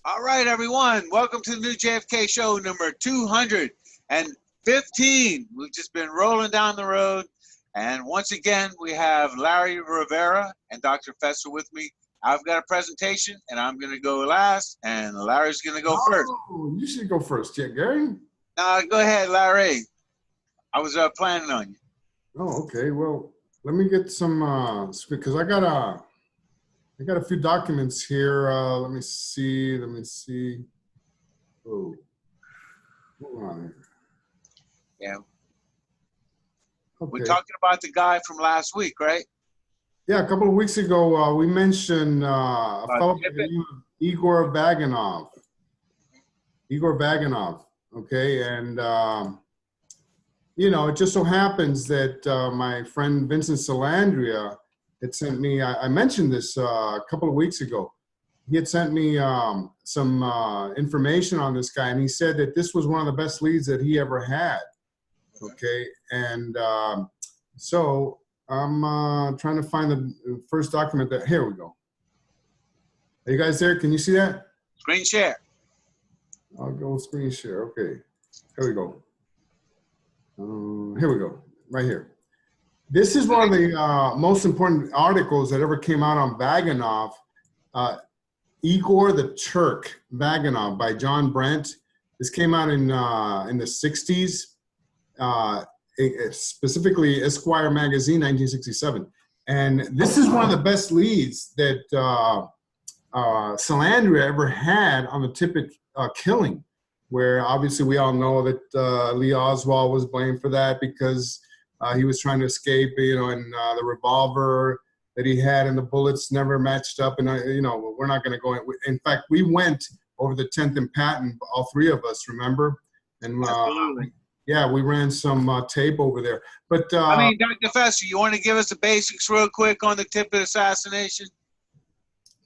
All right, everyone. Welcome to the new JFK show number 215. We've just been rolling down the road. And once again, we have Larry Rivera and Dr. Fester with me. I've got a presentation, and I'm going to go last, and Larry's going to go first. Oh, you should go first, Gary. Go ahead, Larry. I was planning on you. Oh, okay. Well, let me get some, because I got a few documents here. Let me see. Oh, hold on here. Yeah. Okay. We're talking about the guy from last week, right? Yeah, a couple of weeks ago, we mentioned a fellow by the name of Igor Vaganov. Igor Vaganov, okay? And, you know, it just so happens that my friend Vincent Salandria had sent me, I mentioned this a couple of weeks ago. He had sent me some information on this guy, and he said that this was one of the best leads that he ever had, okay? And so I'm trying to find the first document that, here we go. Are you guys there? Can you see that? Screen share. I'll go screen share, okay. Here we go. Here we go, right here. This is one of the most important articles that ever came out on Vaganov. Igor the Turk, Vaganov by John Brent. This came out in the 60s, specifically Esquire magazine, 1967. And this is one of the best leads that Salandria ever had on the Tippit killing, where obviously we all know that Lee Oswald was blamed for that because he was trying to escape, you know, and the revolver that he had and the bullets never matched up. And, you know, we're not going to go in fact, we went over the 10th and Patton, all three of us, remember? And Absolutely. Yeah, we ran some tape over there. But I mean, Dr. Fester, you want to give us the basics real quick on the Tippit assassination?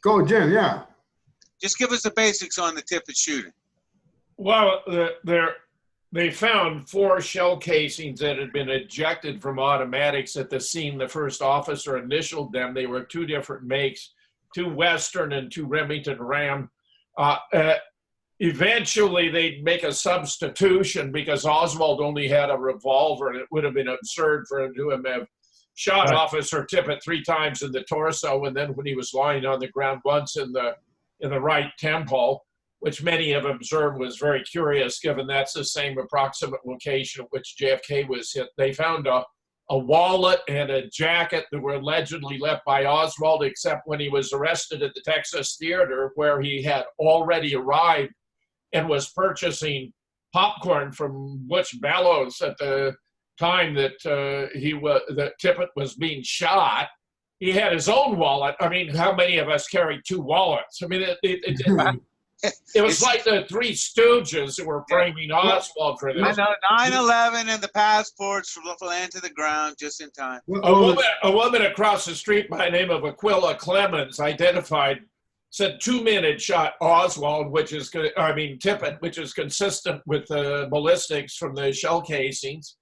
Go, Jen, yeah. Just give us the basics on the Tippit shooting. Well, they found 4 shell casings that had been ejected from automatics at the scene. The first officer initialed them. They were 2 different makes, 2 Western and 2 Remington Ram. Eventually, they'd make a substitution because Oswald only had a revolver, and it would have been absurd for him to have shot Right. Officer Tippit 3 times in the torso, and then when he was lying on the ground once in the right temple, which many have observed was very curious, given that's the same approximate location at which JFK was hit. They found a wallet and a jacket that were allegedly left by Oswald, except when he was arrested at the Texas Theater, where he had already arrived and was purchasing popcorn from Butch Bellows at the time that that Tippit was being shot. He had his own wallet. I mean, how many of us carry 2 wallets? I mean, it was like the 3 Stooges who were framing Oswald for this. I know 9/11 and the passports land to the ground just in time. A woman across the street by the name of Aquila Clemens said 2 men had shot Oswald, Tippit, which is consistent with the ballistics from the shell casings.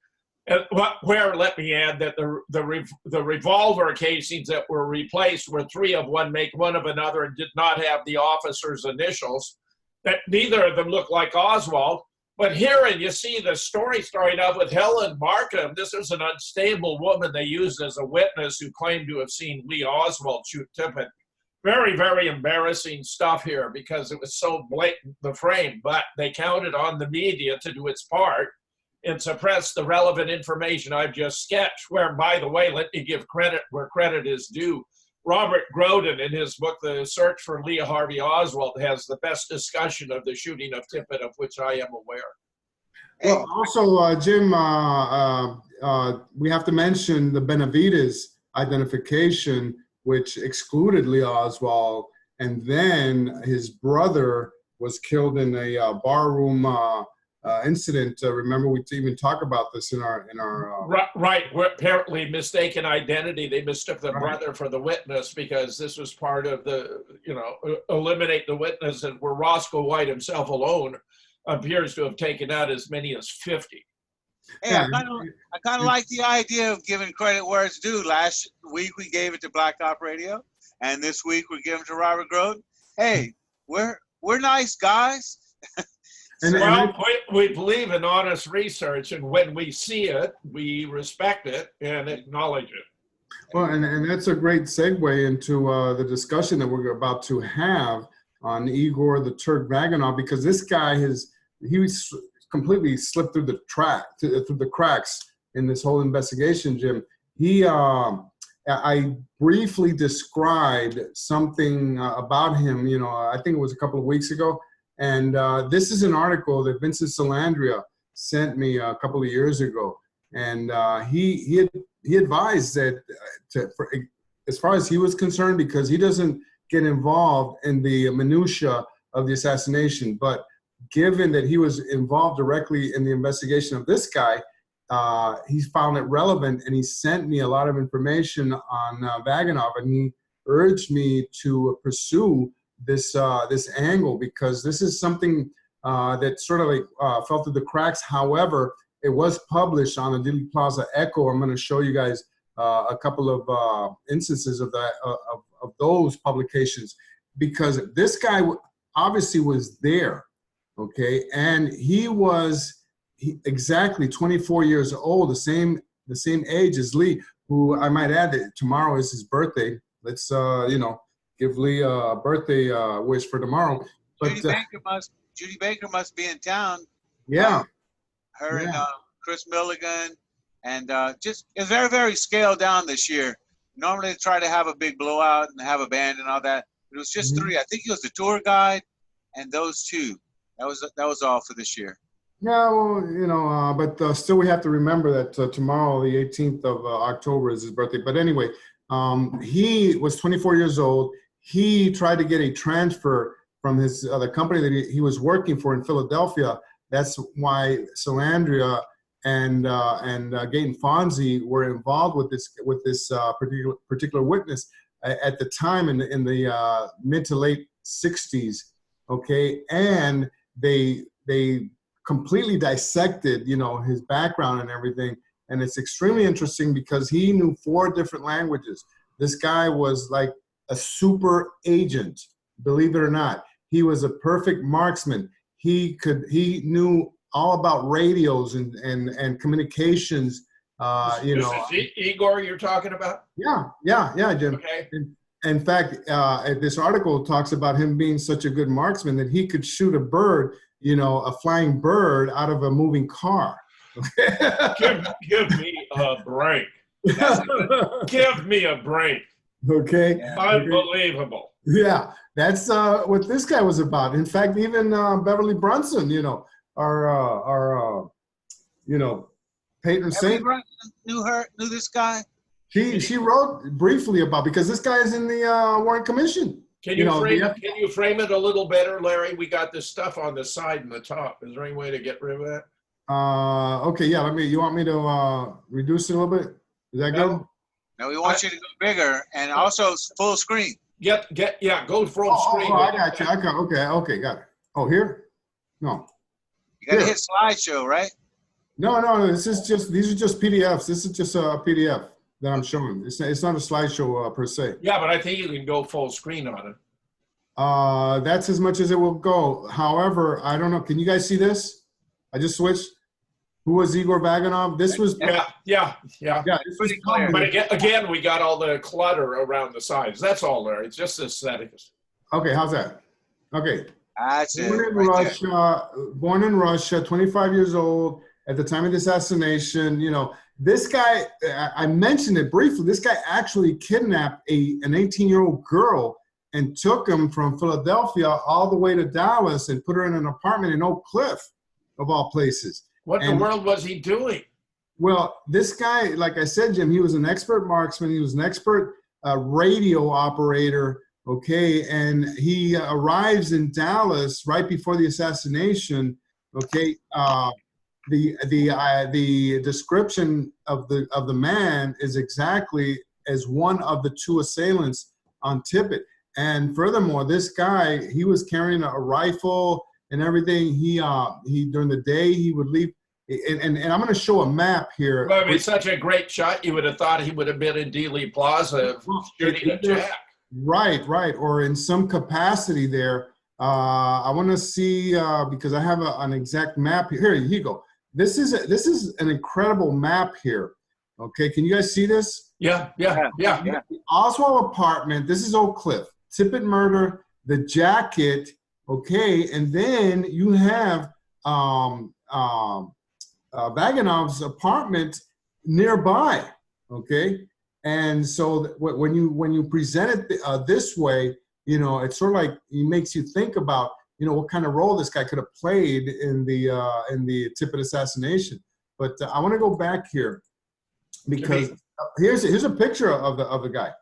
And let me add that the revolver casings that were replaced were 3 of one make, 1 of another, and did not have the officer's initials. That neither of them looked like Oswald. But here, and you see the story starting off with Helen Markham. This is an unstable woman they used as a witness who claimed to have seen Lee Oswald shoot Tippit. Very, very embarrassing stuff here because it was so blatant, the frame. But they counted on the media to do its part and suppress the relevant information I've just sketched, where, by the way, let me give credit where credit is due. Robert Groden, in his book, The Search for Lee Harvey Oswald, has the best discussion of the shooting of Tippit of which I am aware. Well, also, Jim, we have to mention the Benavides identification, which excluded Lee Oswald, and then his brother was killed in a barroom incident. Remember, we even talk about this in our right. We're apparently mistaken identity. They mistook the brother for the witness because this was part of the, eliminate the witness, and where Roscoe White himself alone appears to have taken out as many as 50. Hey, I kind of like the idea of giving credit where it's due. Last week we gave it to Black Op Radio, and this week we're giving it to Robert Groden. Hey, we're nice guys. Well, we believe in honest research, and when we see it, we respect it and acknowledge it. Well, and that's a great segue into the discussion that we're about to have on Igor the Turk Vaganov, because this guy he's completely slipped through the cracks in this whole investigation, Jim. I briefly described something about him, I think it was a couple of weeks ago. And this is an article that Vincent Salandria sent me a couple of years ago. And he advised that as far as he was concerned, because he doesn't get involved in the minutia of the assassination, but given that he was involved directly in the investigation of this guy, he found it relevant, and he sent me a lot of information on Vaganov, and he urged me to pursue this angle, because this is something that sort of like fell through the cracks. However, it was published on the Dealey Plaza Echo. I'm going to show you guys a couple of instances of that of those publications, because this guy obviously was there, okay, and he was exactly 24 years old, the same age as Lee, who I might add that tomorrow is his birthday. Let's give Lee a birthday wish for tomorrow. But Judy Baker must be in town. Yeah. Her and Chris Milligan, and just it's very, very scaled down this year. Normally they try to have a big blowout and have a band and all that. It was just three. I think it was the tour guide and those two. That was all for this year. Yeah, well, but still we have to remember that tomorrow, the 18th of October, is his birthday. But anyway, he was 24 years old. He tried to get a transfer from the company that he was working for in Philadelphia. That's why Salandria and Gaten Fonzie were involved with this particular witness at the time in the mid to late 60s. Okay, and they completely dissected, his background and everything. And it's extremely interesting because he knew 4 different languages. This guy was like a super agent, believe it or not. He was a perfect marksman. He knew all about radios and communications, This is Igor you're talking about? Yeah, Jim. Okay. In fact, this article talks about him being such a good marksman that he could shoot a bird, a flying bird out of a moving car. Give me a break. Give me a break. Okay. Yeah. Unbelievable. Yeah, that's what this guy was about. In fact, even Beverly Brunson, our patron saint, knew this guy. She wrote briefly about, because this guy is in the Warren Commission. Can you frame it a little better, Larry? We got this stuff on the side and the top. Is there any way to get rid of that? Okay, yeah. You want me to reduce it a little bit? Is that good? No, we want you to go bigger and also full screen. Go full screen. I got you. Okay, got it. Oh, here? No. You got to hit slideshow, right? No. These are just PDFs. This is just a PDF that I'm showing. It's not a slideshow per se. Yeah, but I think you can go full screen on it. That's as much as it will go. However, I don't know. Can you guys see this? I just switched. Who was Igor Vaganov? This was yeah. This was clear. But again, we got all the clutter around the sides. That's all, Larry. It's just aesthetics. Okay, how's that? Okay. That's Born in Russia, 25 years old at the time of the assassination. This guy, I mentioned it briefly. This guy actually kidnapped an 18-year-old girl and took him from Philadelphia all the way to Dallas and put her in an apartment in Oak Cliff, of all places. What in the world was he doing? Well, this guy, like I said, Jim, he was an expert marksman. He was an expert radio operator, okay? And he arrives in Dallas right before the assassination, okay? The description of the man is exactly as one of the 2 assailants on Tippit. And furthermore, this guy, he was carrying a rifle and everything. He during the day he would leave, and I'm going to show a map here. Well, it's such a great shot. You would have thought he would have been in Dealey Plaza shooting a jack. Right, or in some capacity there. I want to see because I have an exact map here. Here you go. This is an incredible map here. Okay, can you guys see this? Yeah. The Oswald apartment. This is Oak Cliff. Tippit murder. The jacket. Okay, and then you have Vaganov's apartment nearby. Okay, and so when you present it this way, you know, it's sort of like it makes you think about, you know, what kind of role this guy could have played in the Tippit assassination. But I want to go back here because here's a picture of the guy.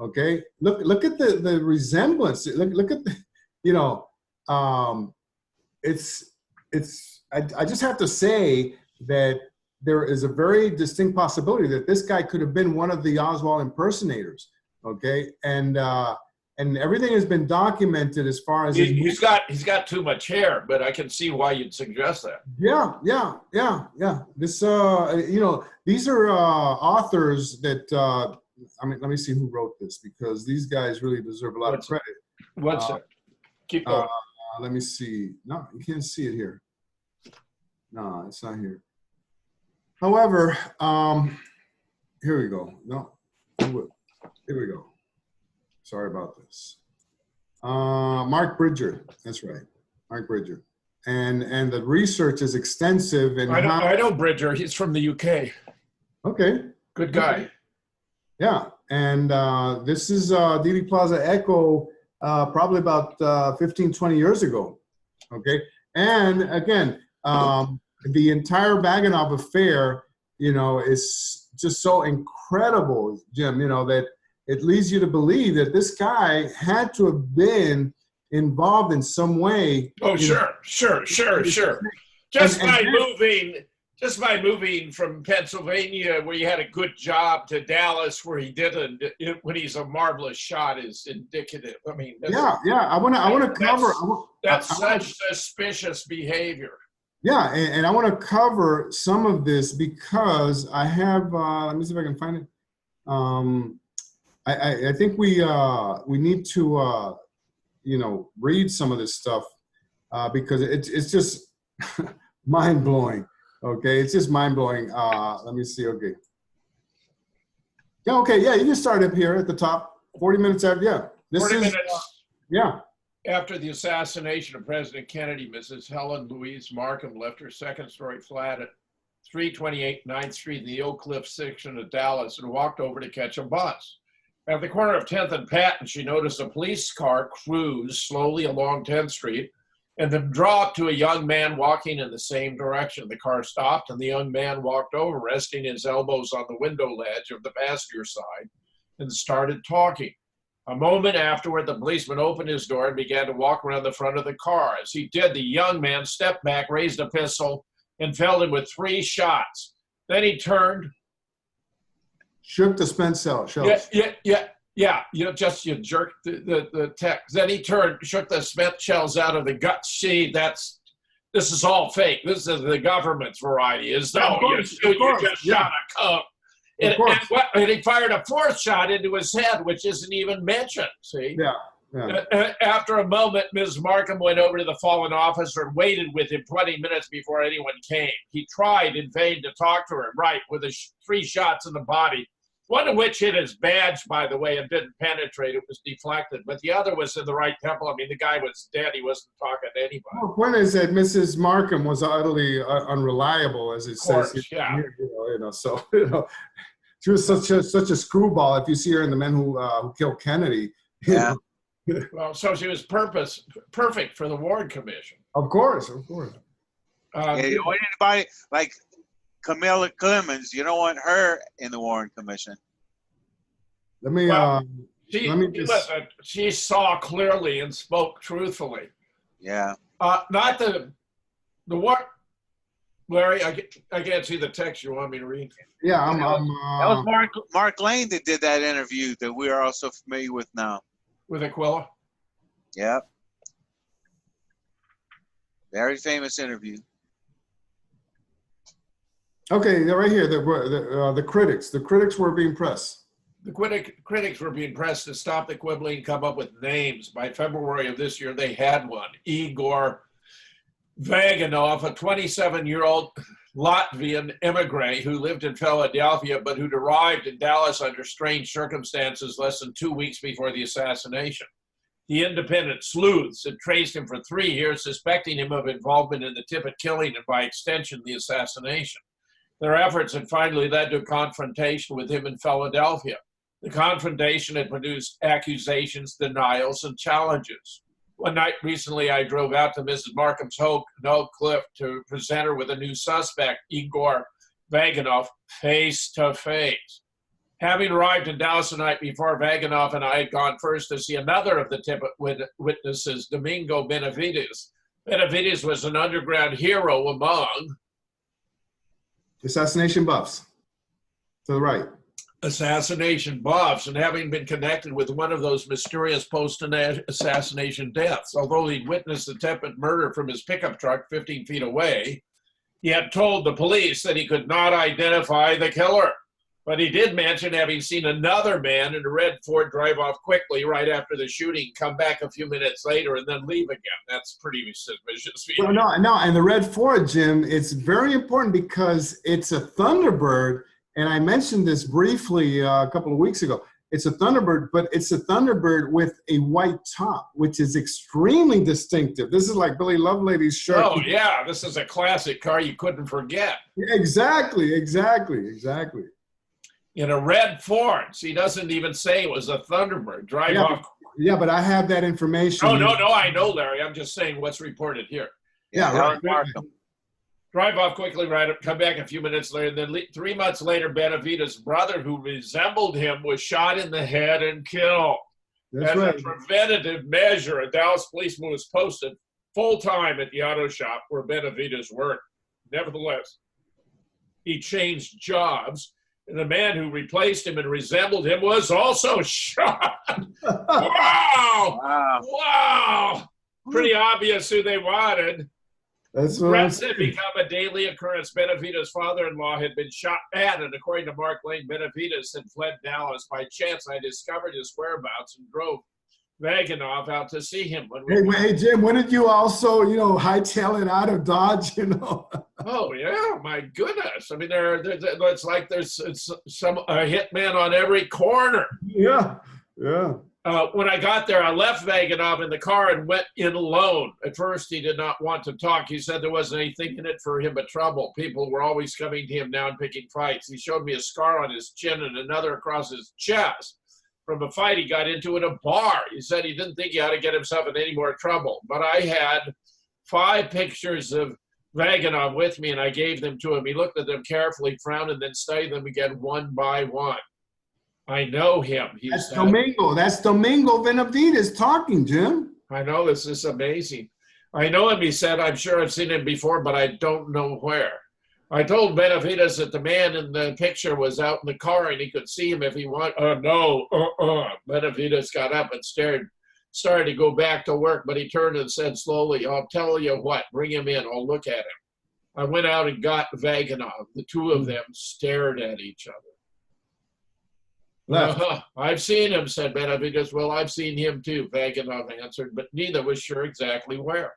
Okay, look at the resemblance. Look at the, you know, I just have to say that there is a very distinct possibility that this guy could have been one of the Oswald impersonators. Okay, and everything has been documented as far as he's got too much hair, but I can see why you'd suggest that. Yeah. This you know, these are authors that I mean, let me see who wrote this, because these guys really deserve a lot of credit. What's it? Keep going. Let me see. No, you can't see it here. No, it's not here. However, here we go. No, here we go. Sorry about this. Mark Bridger. That's right, Mark Bridger. And the research is extensive. And I know Bridger. He's from the UK. Okay. Good guy. Okay. Yeah, and this is Dealey Plaza Echo, probably about 15, 20 years ago. Okay, and again, the entire Vaganov affair, you know, is just so incredible, Jim, you know, that it leads you to believe that this guy had to have been involved in some way. Oh, sure. Just by moving from Pennsylvania, where he had a good job, to Dallas, where he didn't, when he's a marvelous shot, is indicative. I mean, yeah. I want to cover. That's such suspicious behavior. Yeah, and I want to cover some of this because I have. Let me see if I can find it. I think we need to you know, read some of this stuff because it's just mind blowing. Okay, it's just mind blowing. Let me see. Okay. Yeah. Okay. Yeah, you can start up here at the top. 40 minutes after. Yeah. 40 minutes. Yeah. After the assassination of President Kennedy, Mrs. Helen Louise Markham left her second-story flat at 328 9th Street in the Oak Cliff section of Dallas and walked over to catch a bus. At the corner of 10th and Patton, she noticed a police car cruise slowly along 10th Street and then draw up to a young man walking in the same direction. The car stopped and the young man walked over, resting his elbows on the window ledge of the passenger side, and started talking. A moment afterward, the policeman opened his door and began to walk around the front of the car. As he did, the young man stepped back, raised a pistol, and felled him with 3 shots. Then he turned. Shook the spent shells. Yeah. You jerked the text. Then he turned, shook the spent shells out of the gut. See, this is all fake. This is the government's variety. As though you just shot a cop. And he fired a 4th shot into his head, which isn't even mentioned. See? Yeah. After a moment, Ms. Markham went over to the fallen officer and waited with him 20 minutes before anyone came. He tried in vain to talk to her, right, with 3 shots in the body. One of which hit his badge, by the way, and didn't penetrate. It was deflected. But the other was in the right temple. I mean, the guy was dead. He wasn't talking to anybody. Well, the point is that Mrs. Markham was utterly unreliable, as it says. Yeah. So, she was such a screwball. If you see her in The Men Who Killed Kennedy. Yeah. Well, so she was perfect for the Warren Commission. Of course. You don't want anybody like Camilla Clemens. You don't want her in the Warren Commission. She saw clearly and spoke truthfully. Yeah. Not the what, Larry? I can't see the text you want me to read. Yeah, that was Mark Lane that did that interview that we are also familiar with now. With Aquila? Yep. Very famous interview. Okay, they're right here. The critics. The critics were being pressed. The critics were being pressed to stop the quibbling and come up with names. By February of this year, they had one. Igor Vaganov, a 27-year-old Latvian emigre who lived in Philadelphia, but who'd arrived in Dallas under strange circumstances less than 2 weeks before the assassination. The independent sleuths had traced him for 3 years, suspecting him of involvement in the Tippit killing and, by extension, the assassination. Their efforts had finally led to a confrontation with him in Philadelphia. The confrontation had produced accusations, denials, and challenges. One night recently, I drove out to Mrs. Markham's home in Oak Cliff to present her with a new suspect, Igor Vaganov, face to face. Having arrived in Dallas the night before, Vaganov and I had gone first to see another of the Tippit witnesses, Domingo Benavides. Benavides was an underground hero among assassination buffs. To the right. Assassination buffs, and having been connected with one of those mysterious post-assassination deaths. Although he'd witnessed the Tippit murder from his pickup truck 15 feet away, he had told the police that he could not identify the killer. But he did mention having seen another man in a red Ford drive off quickly right after the shooting, come back a few minutes later, and then leave again. That's pretty suspicious. Well, no, and the red Ford, Jim, it's very important because it's a Thunderbird. And I mentioned this briefly a couple of weeks ago. It's a Thunderbird, but it's a Thunderbird with a white top, which is extremely distinctive. This is like Billy Lovelady's shirt. Oh, yeah. This is a classic car you couldn't forget. Exactly. In a red Ford. So he doesn't even say it was a Thunderbird. Drive off. Yeah, but I have that information. No, I know, Larry. I'm just saying what's reported here. Yeah, right. Drive off quickly, right up, come back a few minutes later. Then 3 months later, Benavides' brother, who resembled him, was shot in the head and killed. As a preventative measure, a Dallas policeman was posted full-time at the auto shop where Benavides worked. Nevertheless, he changed jobs, and the man who replaced him and resembled him was also shot. Wow! Pretty obvious who they wanted. Threats had become a daily occurrence. Benavides' father-in-law had been shot at, and according to Mark Lane, Benavides had fled Dallas. By chance, I discovered his whereabouts and drove Vaganov out to see him. Hey, Jim, when did you also, hightail it out of Dodge, Oh, yeah, my goodness. I mean, it's like there's some hitman on every corner. Yeah. When I got there, I left Vaganov in the car and went in alone. At first, he did not want to talk. He said there wasn't anything in it for him but trouble. People were always coming to him now and picking fights. He showed me a scar on his chin and another across his chest from a fight he got into in a bar. He said he didn't think he ought to get himself in any more trouble. But I had 5 pictures of Vaganov with me, and I gave them to him. He looked at them carefully, frowned, and then studied them again one by one. I know him. That's Domingo. That's Domingo Benavides talking, Jim. I know, this is amazing. I know him, he said. I'm sure I've seen him before, but I don't know where. I told Benavides that the man in the picture was out in the car and he could see him if he wanted. Benavides got up and started to go back to work, but he turned and said slowly, I'll tell you what, bring him in. I'll look at him. I went out and got Vaganov. The two of them stared at each other. I've seen him, said Benavides. Well, I've seen him too, Vaganov answered, but neither was sure exactly where.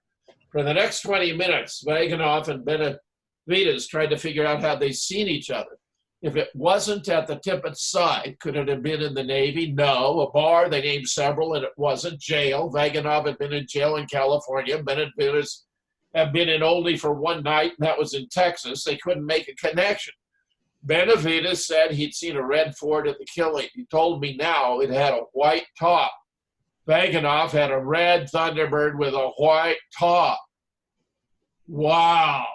For the next 20 minutes, Vaganov and Benavides tried to figure out how they'd seen each other. If it wasn't at the Tippit side, could it have been in the Navy? No. A bar, they named several, and it wasn't. Jail. Vaganov had been in jail in California. Benavides had been in only for one night, and that was in Texas. They couldn't make a connection. Benavides said he'd seen a red Ford at the killing. He told me now it had a white top. Vaganov had a red Thunderbird with a white top. Wow.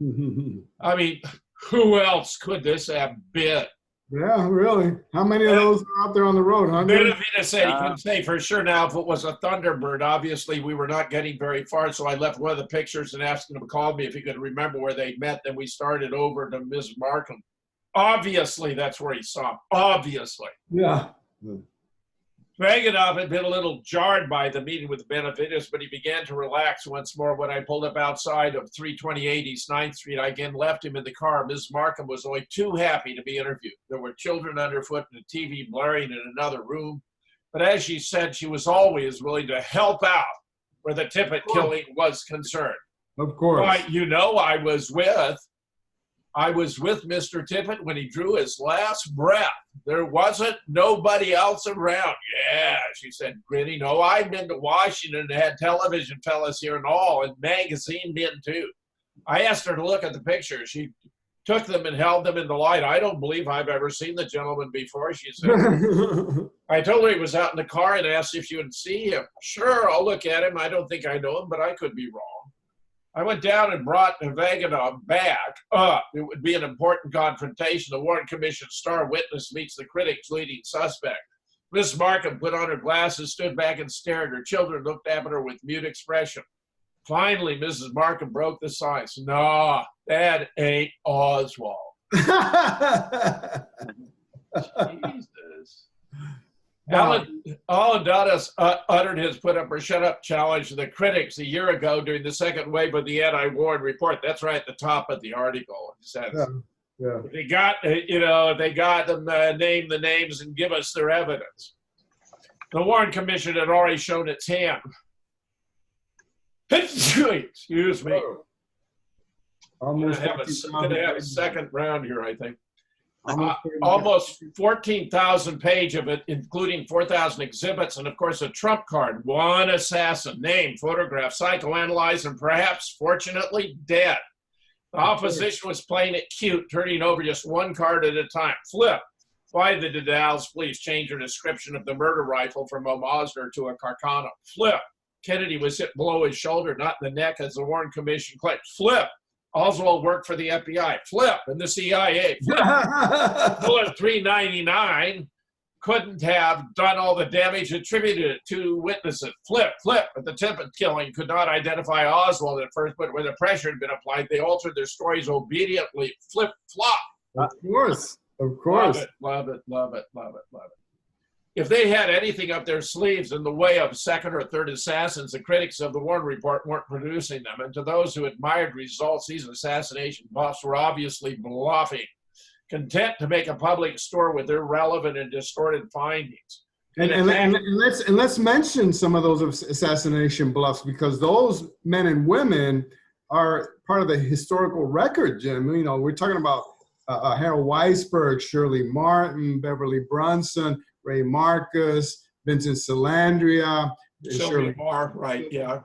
I mean, who else could this have been? Yeah, really. How many of those are out there on the road, huh? Benavides said he couldn't say for sure now if it was a Thunderbird. Obviously, we were not getting very far, so I left one of the pictures and asked him to call me if he could remember where they met. Then we started over to Ms. Markham. Obviously, that's where he saw him. Obviously. Yeah. Vaganov had been a little jarred by the meeting with Benavides, but he began to relax once more when I pulled up outside of 328 East 9th Street. I again left him in the car. Ms. Markham was only too happy to be interviewed. There were children underfoot and a TV blaring in another room. But as she said, she was always willing to help out where the Tippit killing was concerned. Of course. You know, I was with Mr. Tippit when he drew his last breath. There wasn't nobody else around. Yeah, she said, grinning. Oh, I've been to Washington and had television fellas here and all, and magazine men too. I asked her to look at the pictures. She took them and held them in the light. I don't believe I've ever seen the gentleman before, she said. I told her he was out in the car and asked if she would see him. Sure, I'll look at him. I don't think I know him, but I could be wrong. I went down and brought Vaganov back up. It would be an important confrontation. The Warren Commission star witness meets the critic's leading suspect. Miss Markham put on her glasses, stood back and stared. Her children looked at her with mute expression. Finally, Mrs. Markham broke the silence. No, that ain't Oswald. Jesus. Alan Dudus uttered his put up or shut up challenge to the critics a year ago during the second wave of the anti-Warren report. That's right at the top of the article. It says, if they got, if they got them, name the names and give us their evidence. The Warren Commission had already shown its hand. Excuse me. I'm going to have a second round here, I think. Almost 14,000 page of it, including 4,000 exhibits, and of course a trump card. One assassin, name, photograph, psychoanalyzed, and perhaps, fortunately, dead. The opposition was playing it cute, turning over just one card at a time. Flip. Why did the Dallas police change their description of the murder rifle from a Mosner to a Carcano? Flip. Kennedy was hit below his shoulder, not in the neck, as the Warren Commission claimed. Flip. Oswald worked for the FBI. Flip. And the CIA. Flip. Bullet 399 couldn't have done all the damage attributed to witnesses. Flip. Flip. But the Tippit killing could not identify Oswald at first, but where the pressure had been applied, they altered their stories obediently. Flip. Flop. Of course. Of course. Love it. Love it. Love it. Love it. Love it. If they had anything up their sleeves in the way of second or third assassins, the critics of the Warren Report weren't producing them. And to those who admired results, these assassination buffs were obviously bluffing, content to make a public store with irrelevant and distorted findings. And let's mention some of those assassination bluffs, because those men and women are part of the historical record, Jim. You know, we're talking about Harold Weisberg, Shirley Martin, Beverly Brunson, Ray Marcus, Vincent Salandria, Shirley Marr, right? Yeah,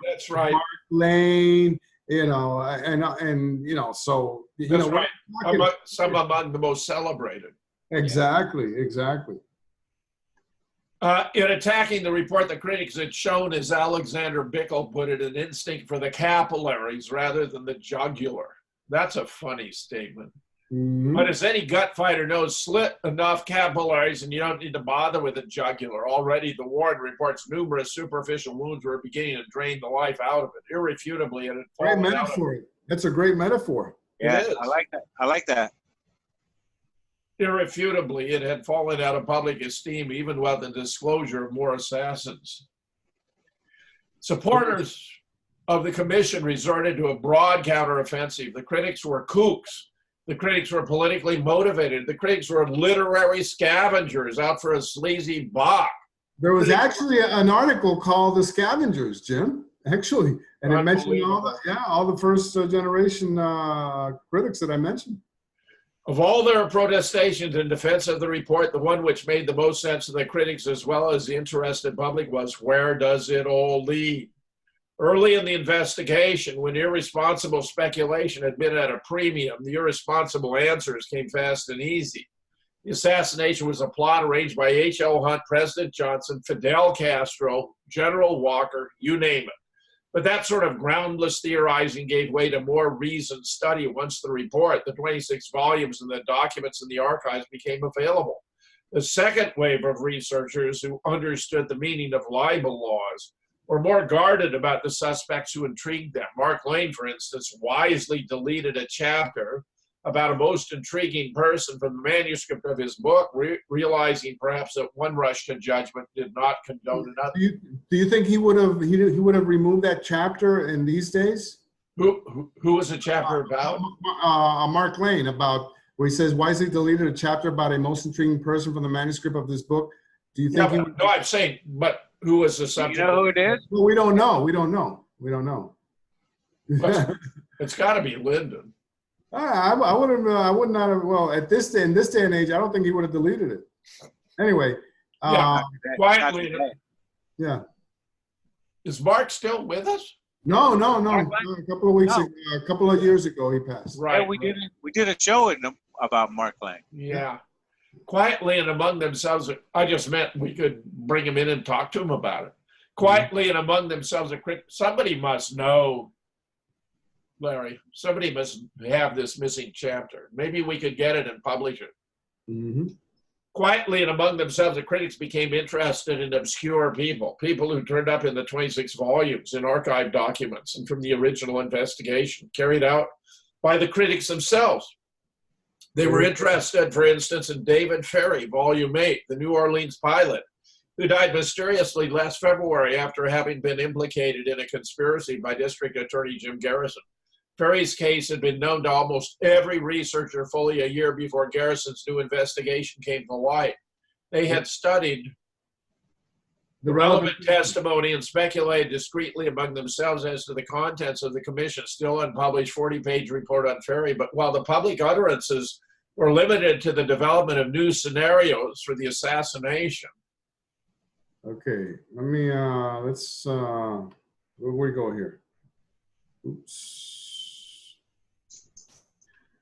that's right. Mark Lane, you know, and you know, so you that's know, right. Some among the most celebrated. Exactly. In attacking the report, the critics had shown, as Alexander Bickel put it, an instinct for the capillaries rather than the jugular. That's a funny statement. Mm-hmm. But as any gut fighter knows, slit enough capillaries and you don't need to bother with the jugular. Already the Warren reports numerous superficial wounds were beginning to drain the life out of it. Irrefutably, it had fallen great metaphor. That's a great metaphor. Yeah, I like that. Irrefutably, it had fallen out of public esteem, even with the disclosure of more assassins. Supporters of the commission resorted to a broad counteroffensive. The critics were kooks. The critics were politically motivated. The critics were literary scavengers out for a sleazy buck. There was actually an article called "The Scavengers," Jim. Actually, and it mentioned all the first generation critics that I mentioned. Of all their protestations in defense of the report, the one which made the most sense to the critics as well as the interested public was, where does it all lead? Early in the investigation, when irresponsible speculation had been at a premium, the irresponsible answers came fast and easy. The assassination was a plot arranged by H.L. Hunt, President Johnson, Fidel Castro, General Walker, you name it. But that sort of groundless theorizing gave way to more reasoned study once the report, the 26 volumes and the documents in the archives became available. The second wave of researchers who understood the meaning of libel laws were more guarded about the suspects who intrigued them. Mark Lane, for instance, wisely deleted a chapter about a most intriguing person from the manuscript of his book, realizing perhaps that one rush to judgment did not condone another. Do you think he would have removed that chapter in these days? Who was the chapter about? Mark Lane, about where he says wisely deleted a chapter about a most intriguing person from the manuscript of this book. Do you think? Yeah, no, I'm saying, but who was the subject? You know who it is? Well, we don't know. We don't know. It's got to be Lyndon. I would not have. Well, in this day and age, I don't think he would have deleted it. Anyway, Yeah, quietly. yeah. Is Mark still with us? No. A couple of weeks ago, a couple of years ago, he passed. Right. Yeah, we did a show about Mark Lang. Yeah. Quietly and among themselves, I just meant we could bring him in and talk to him about it. Quietly and among themselves, somebody must know, Larry. Somebody must have this missing chapter. Maybe we could get it and publish it. Mm-hmm. Quietly and among themselves, the critics became interested in obscure people who turned up in the 26 volumes in archived documents and from the original investigation carried out by the critics themselves. They were interested, for instance, in David Ferry, Volume 8, the New Orleans pilot, who died mysteriously last February after having been implicated in a conspiracy by District Attorney Jim Garrison. Ferry's case had been known to almost every researcher fully a year before Garrison's new investigation came to light. They had studied the relevant testimony and speculated discreetly among themselves as to the contents of the commission's still unpublished 40-page report on Ferry. But while the public utterances were limited to the development of new scenarios for the assassination. Okay, let me, let's, where we go here? Oops.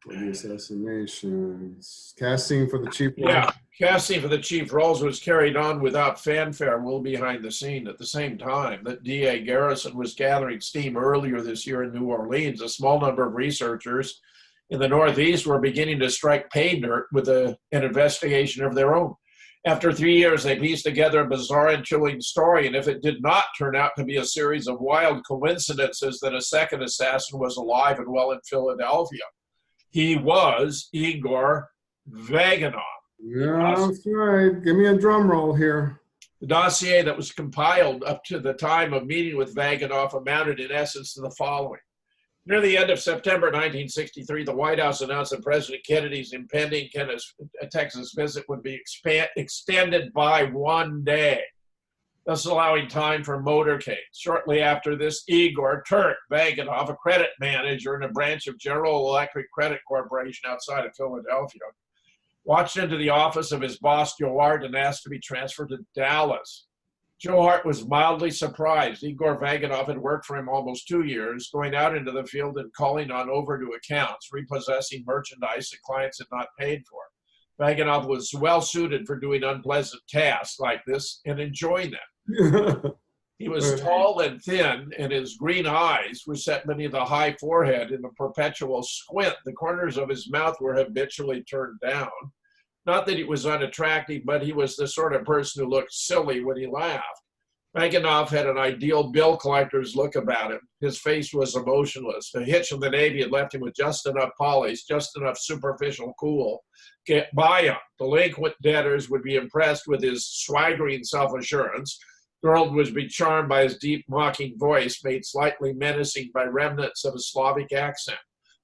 The assassinations. Casting for the chief role. Yeah, casting for the chief roles was carried on without fanfare, well behind the scene. At the same time that D.A. Garrison was gathering steam earlier this year in New Orleans, a small number of researchers in the Northeast were beginning to strike pay dirt with an investigation of their own. After 3 years, they pieced together a bizarre and chilling story, and if it did not turn out to be a series of wild coincidences that a second assassin was alive and well in Philadelphia, he was Igor Vaganov. Yeah, that's right. Give me a drum roll here. The dossier that was compiled up to the time of meeting with Vaganov amounted in essence to the following. Near the end of September 1963, the White House announced that President Kennedy's impending Texas visit would be extended by 1 day, thus allowing time for motorcade. Shortly after this, Igor Turk Vaganov, a credit manager in a branch of General Electric Credit Corporation outside of Philadelphia, watched into the office of his boss, Joe Hart, and asked to be transferred to Dallas. Joe Hart was mildly surprised. Igor Vaganov had worked for him almost 2 years, going out into the field and calling on overdue accounts, repossessing merchandise that clients had not paid for. Vaganov was well suited for doing unpleasant tasks like this and enjoying them. He was tall and thin, and his green eyes were set beneath a high forehead in a perpetual squint. The corners of his mouth were habitually turned down. Not that he was unattractive, but he was the sort of person who looked silly when he laughed. Vaganov had an ideal bill collector's look about him. His face was emotionless. The hitch in the Navy had left him with just enough polish, just enough superficial cool. Get by him. Delinquent debtors would be impressed with his swaggering self-assurance. Girls would be charmed by his deep, mocking voice, made slightly menacing by remnants of a Slavic accent.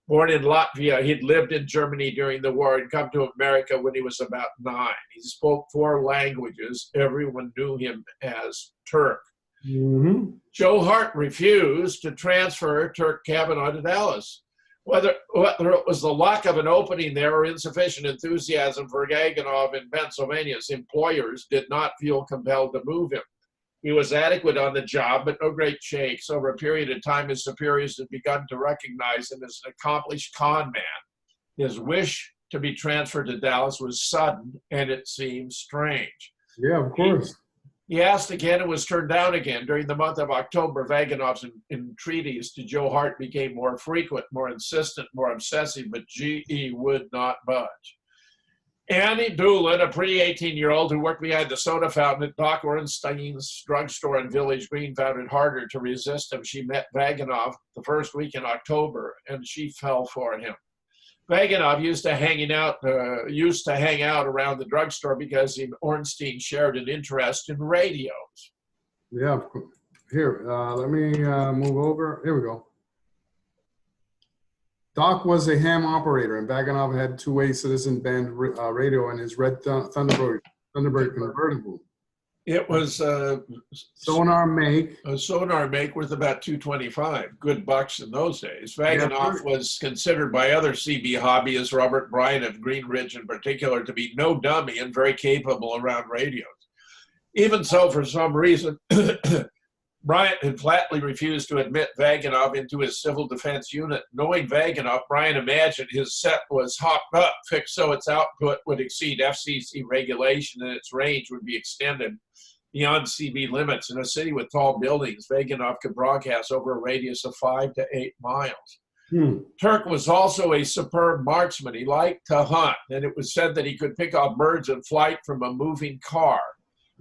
Born in Latvia, he'd lived in Germany during the war and come to America when he was about 9. He spoke 4 languages. Everyone knew him as Turk. Mm-hmm. Joe Hart refused to transfer Turk Kavanaugh to Dallas. Whether it was the lack of an opening there or insufficient enthusiasm for Vaganov in Pennsylvania, his employers did not feel compelled to move him. He was adequate on the job, but no great shakes. Over a period of time, his superiors had begun to recognize him as an accomplished con man. His wish to be transferred to Dallas was sudden, and it seemed strange. Yeah, of course. He asked again and was turned down again. During the month of October, Vaganov's entreaties to Joe Hart became more frequent, more insistent, more obsessive, but G.E. would not budge. Annie Doolin, a pretty 18-year-old who worked behind the soda fountain at Doc Ornstein's drugstore in Village Green, found it harder to resist him. She met Vaganov the first week in October, and she fell for him. Vaganov used to hang out around the drugstore because Ornstein shared an interest in radios. Yeah, of course. Here, let me move over. Here we go. Doc was a ham operator, and Vaganov had two-way citizen band radio in his red Thunderbird convertible. It was sonar make. A sonar make worth about $225, good bucks in those days. Vaganov was considered by other CB hobbyists, Robert Bryan of Green Ridge in particular, to be no dummy and very capable around radios. Even so, for some reason, Bryant had flatly refused to admit Vaganov into his civil defense unit. Knowing Vaganov, Bryant imagined his set was hopped up, fixed so its output would exceed FCC regulation and its range would be extended beyond CB limits. In a city with tall buildings, Vaganov could broadcast over a radius of 5 to 8 miles. Turk was also a superb marksman. He liked to hunt, and it was said that he could pick off birds in flight from a moving car.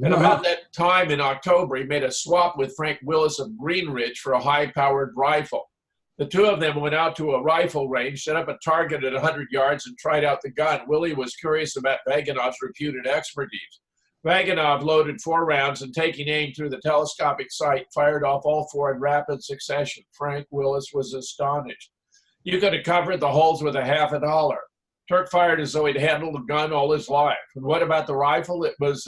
And about that time in October, he made a swap with Frank Willis of Green Ridge for a high-powered rifle. The two of them went out to a rifle range, set up a target at 100 yards, and tried out the gun. Willie was curious about Vaganov's reputed expertise. Vaganov loaded 4 rounds and, taking aim through the telescopic sight, fired off all 4 in rapid succession. Frank Willis was astonished. You could have covered the holes with $50. Turk fired as though he'd handled a gun all his life. And what about the rifle? It was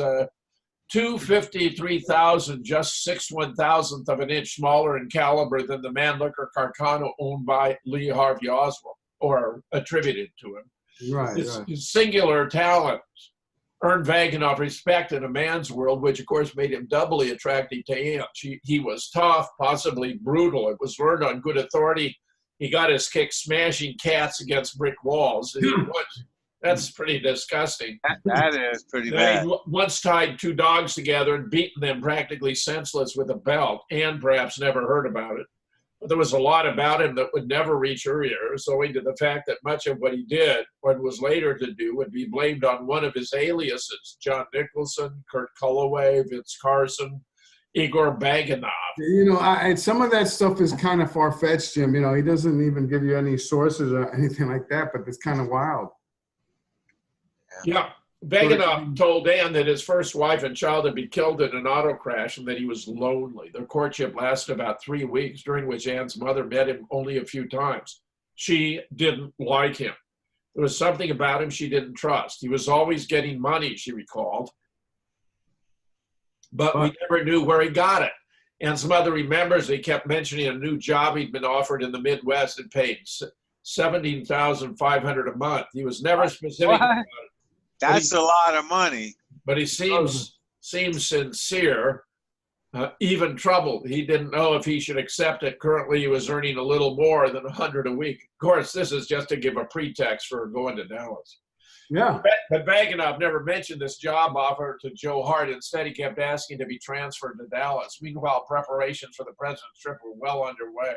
253,000, just 6/1000th of an inch smaller in caliber than the Mannlicher Carcano owned by Lee Harvey Oswald, or attributed to him. His singular talents earned Vaganov respect in a man's world, which of course made him doubly attractive to ants. He was tough, possibly brutal. It was learned on good authority. He got his kick smashing cats against brick walls. That's pretty disgusting. That is pretty bad. He once tied 2 dogs together and beaten them practically senseless with a belt, and perhaps never heard about it. But there was a lot about him that would never reach her ears, owing to the fact that much of what he did, what was later to do, would be blamed on one of his aliases, John Nicholson, Kurt Culloway, Vince Carson, Igor Vaganov. You know, some of that stuff is kind of far-fetched, Jim. You know, he doesn't even give you any sources or anything like that, but it's kind of wild. Yeah. Vaganov told Ann that his first wife and child had been killed in an auto crash and that he was lonely. Their courtship lasted about 3 weeks, during which Ann's mother met him only a few times. She didn't like him. There was something about him she didn't trust. He was always getting money, she recalled, but we never knew where he got it. Ann's mother remembers he kept mentioning a new job he'd been offered in the Midwest and paid $17,500 a month. He was never specific about it. That's a lot of money. But he seems sincere, even troubled. He didn't know if he should accept it. Currently, he was earning a little more than $100 a week. Of course, this is just to give a pretext for going to Dallas. Yeah. But Vaganov never mentioned this job offer to Joe Hart. Instead, he kept asking to be transferred to Dallas. Meanwhile, preparations for the president's trip were well underway.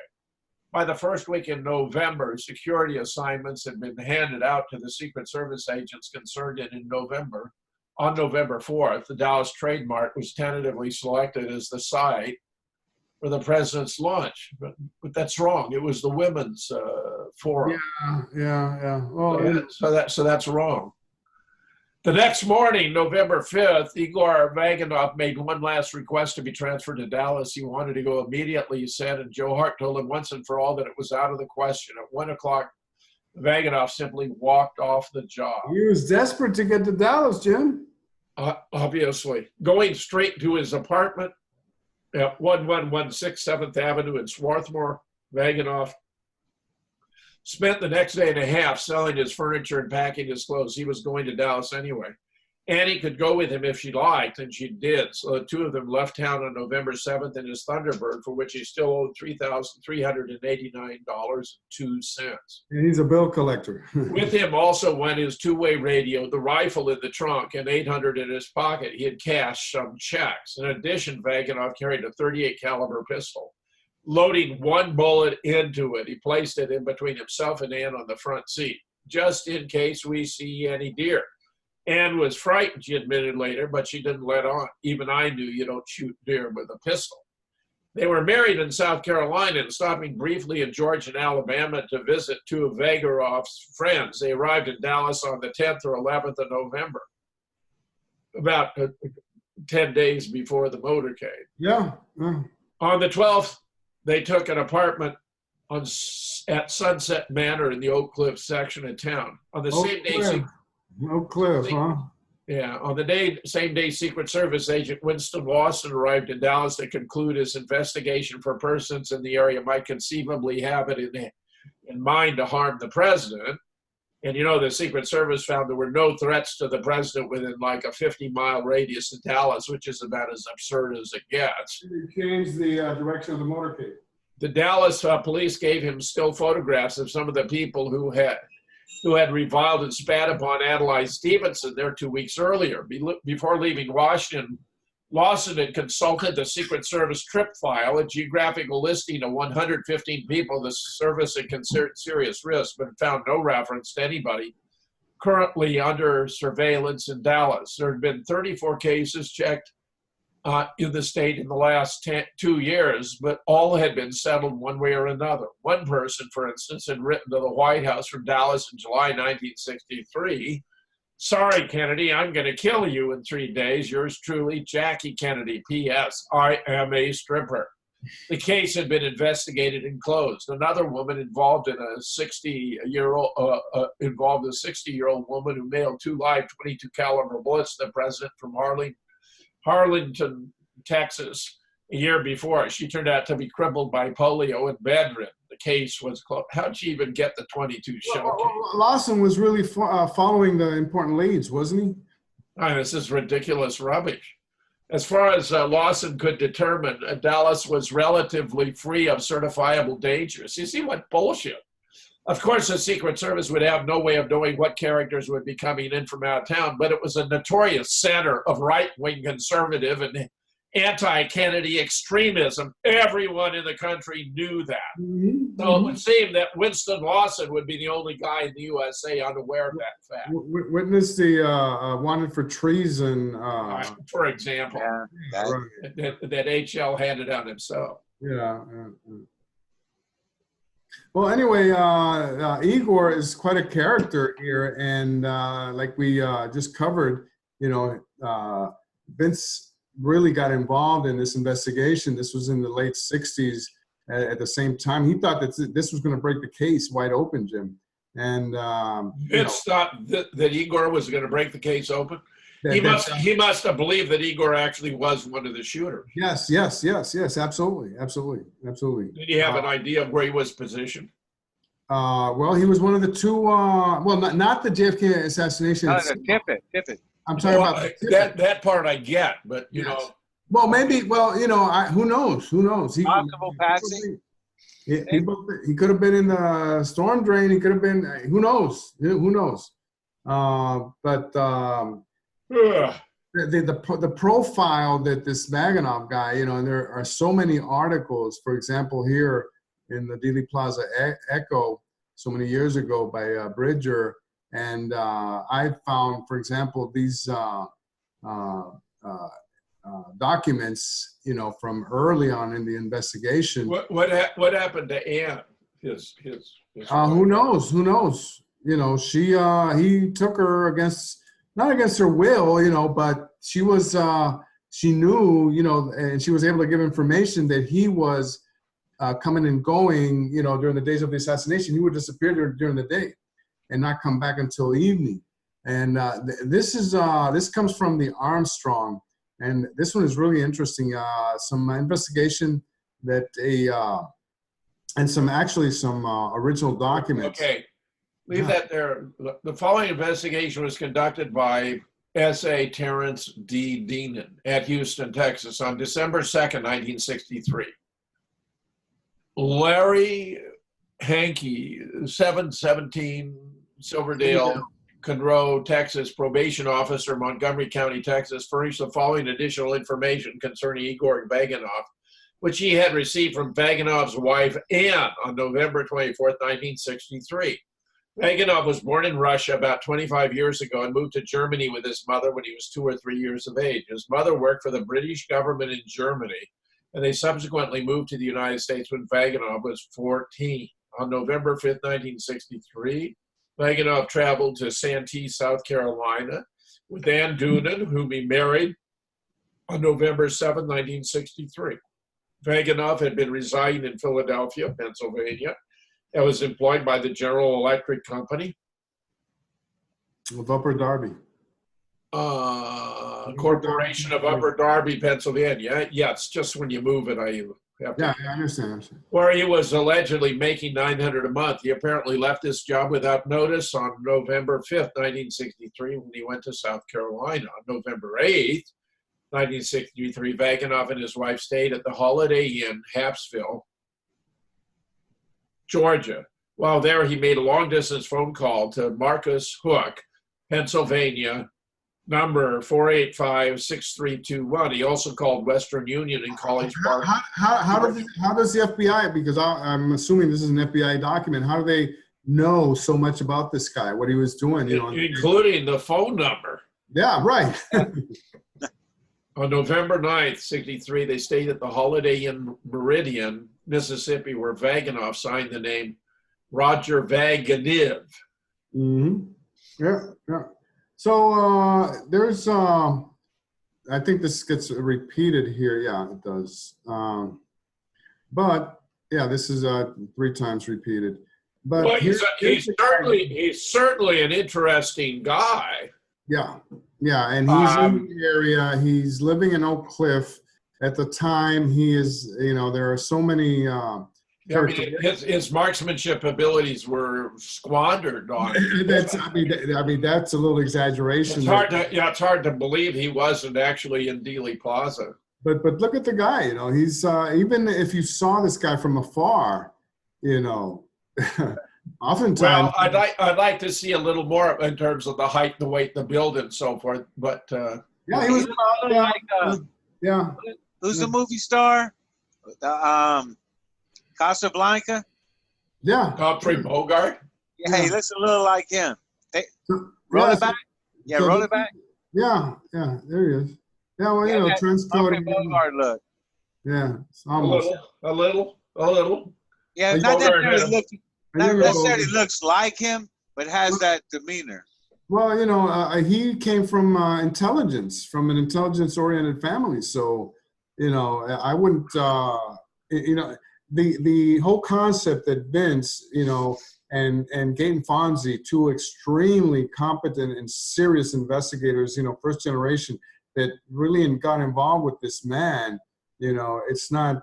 By the first week in November, security assignments had been handed out to the Secret Service agents concerned, and on November 4th, the Dallas Trade Mart was tentatively selected as the site for the president's lunch. But that's wrong. It was the women's forum. Yeah. Well, so that's wrong. The next morning, November 5th, Igor Vaganov made one last request to be transferred to Dallas. He wanted to go immediately, he said, and Joe Hart told him once and for all that it was out of the question. At 1 o'clock, Vaganov simply walked off the job. He was desperate to get to Dallas, Jim. Obviously. Going straight to his apartment at 1116 7th Avenue in Swarthmore, Vaganov spent the next day and a half selling his furniture and packing his clothes. He was going to Dallas anyway. Annie could go with him if she liked, and she did. So the two of them left town on November 7th in his Thunderbird, for which he still owed $3,389.02. And he's a bill collector. With him also went his two-way radio, the rifle in the trunk, and $800 in his pocket. He had cashed some checks. In addition, Vaganov carried a .38 caliber pistol. Loading one bullet into it, he placed it in between himself and Ann on the front seat, just in case we see any deer. Ann was frightened, she admitted later, but she didn't let on. Even I knew you don't shoot deer with a pistol. They were married in South Carolina and stopping briefly in Georgia and Alabama to visit two of Vaganov's friends. They arrived in Dallas on the 10th or 11th of November, about 10 days before the motorcade. Yeah. On the 12th, they took an apartment at Sunset Manor in the Oak Cliff section of town. On the same day, Oak Cliff, huh? Yeah, on the same day, Secret Service agent Winston Lawson arrived in Dallas to conclude his investigation for persons in the area might conceivably have it in mind to harm the president. And you know, the Secret Service found there were no threats to the president within like a 50-mile radius of Dallas, which is about as absurd as it gets. They changed the direction of the motorcade. The Dallas police gave him still photographs of some of the people who had reviled and spat upon Adlai Stevenson there 2 weeks earlier. Before leaving Washington, Lawson had consulted the Secret Service trip file, a geographical listing of 115 people the service had considered serious risk, but found no reference to anybody currently under surveillance in Dallas. There had been 34 cases checked in the state in the last 2 years, but all had been settled one way or another. One person, for instance, had written to the White House from Dallas in July 1963, "Sorry, Kennedy, I'm going to kill you in 3 days. Yours truly, Jackie Kennedy. P.S. I am a stripper." The case had been investigated and closed. Another woman involved a 60-year-old woman who mailed 2 live .22 caliber bullets to the president from Harlingen, Texas, a year before. She turned out to be crippled by polio and bedridden. The case was closed. How'd she even get the .22 shell case? Lawson was really following the important leads, wasn't he? This is ridiculous rubbish. As far as Lawson could determine, Dallas was relatively free of certifiable dangers. You see what bullshit? Of course, the Secret Service would have no way of knowing what characters would be coming in from out of town, but it was a notorious center of right-wing conservative and anti-Kennedy extremism. Everyone in the country knew that. Mm-hmm. So it would seem that Winston Lawson would be the only guy in the USA unaware of that fact. Witness the wanted for treason. For example, that HL handed out himself. Yeah. Well, anyway, Igor is quite a character here, and like we just covered, you know, Vince really got involved in this investigation. This was in the late 60s. At the same time, he thought that this was going to break the case wide open, Jim. And Vince thought that Igor was going to break the case open. He must have believed that Igor actually was one of the shooters. Yes, absolutely. Did he have an idea of where he was positioned? Well, he was one of the two. Well, not the JFK assassination. No, Tippit. I'm talking about that part. I get, but you know. Well, maybe. Well, you know, who knows? Who knows? Possible patsy. He could have been in the storm drain. He could have been. Who knows? Who knows? But the profile that this Vaganov guy, you know, and there are so many articles. For example, here in the Dealey Plaza Echo, so many years ago by Bridger. And I found, for example, these documents, you know, from early on in the investigation. What happened to Anne? His who knows? Who knows? You know, he took her not against her will, you know, but she knew, you know, and she was able to give information that he was coming and going, you know, during the days of the assassination. He would disappear during the day and not come back until evening. And this comes from the Armstrong, and this one is really interesting. Some investigation that and some original documents. Okay, leave that there. The following investigation was conducted by S.A. Terrence D. Deenan at Houston, Texas on December 2nd, 1963. Larry Hankey, 717 Silverdale, Conroe, Texas, probation officer, Montgomery County, Texas, furnished the following additional information concerning Igor Vaganov, which he had received from Vaganov's wife, Anne, on November 24th, 1963. Vaganov was born in Russia about 25 years ago and moved to Germany with his mother when he was 2 or 3 years of age. His mother worked for the British government in Germany and they subsequently moved to the United States when Vaganov was 14. On November 5th, 1963, Vaganov traveled to Santee, South Carolina, with Ann Doonan, whom he married on November 7, 1963. Vaganov had been residing in Philadelphia, Pennsylvania, and was employed by the General Electric Company Of Upper Darby. Corporation of Upper Darby, Pennsylvania. Yeah, it's just when you move it, I have to. Yeah, I understand. Where he was allegedly making $900 a month. He apparently left this job without notice on November 5th, 1963, when he went to South Carolina. On November 8th, 1963, Vaganov and his wife stayed at the Holiday Inn, Hapsville, Georgia. While there, he made a long-distance phone call to Marcus Hook, Pennsylvania, number 485-6321. He also called Western Union in College Park. How does the FBI, because I'm assuming this is an FBI document, how do they know so much about this guy, what he was doing? You know, including the phone number. Yeah, right. On November 9th, 63, they stayed at the Holiday Inn Meridian, Mississippi, where Vaganov signed the name Roger Vaganiv. Mm-hmm. Yeah, yeah. So there's, I think this gets repeated here. Yeah, it does. But yeah, this is 3 times repeated. But well, he's certainly an interesting guy. Yeah, yeah, and he's in the area. He's living in Oak Cliff. At the time, he is, you know, there are so many. I mean, his marksmanship abilities were squandered on him. That's a little exaggeration. It's hard to believe he wasn't actually in Dealey Plaza. But look at the guy. You know, he's even if you saw this guy from afar, you know, oftentimes. Well, I'd like to see a little more in terms of the height, the weight, the build, and so forth. But yeah, he was yeah. Who's the movie star? Casablanca? Yeah. Humphrey Bogart? Yeah, he looks a little like him. Hey, roll it back? Yeah, roll it back? Yeah, yeah, there he is. Yeah, well, you know, Humphrey Bogart look. Yeah, it's almost. A little. Yeah, not necessarily looks like him, but has that demeanor. Well, you know, he came from intelligence, from an intelligence-oriented family. So, you know, I wouldn't, you know, the whole concept that Vince, you know, and Gaten Fonzie, 2 extremely competent and serious investigators, you know, first generation, that really got involved with this man, you know, it's not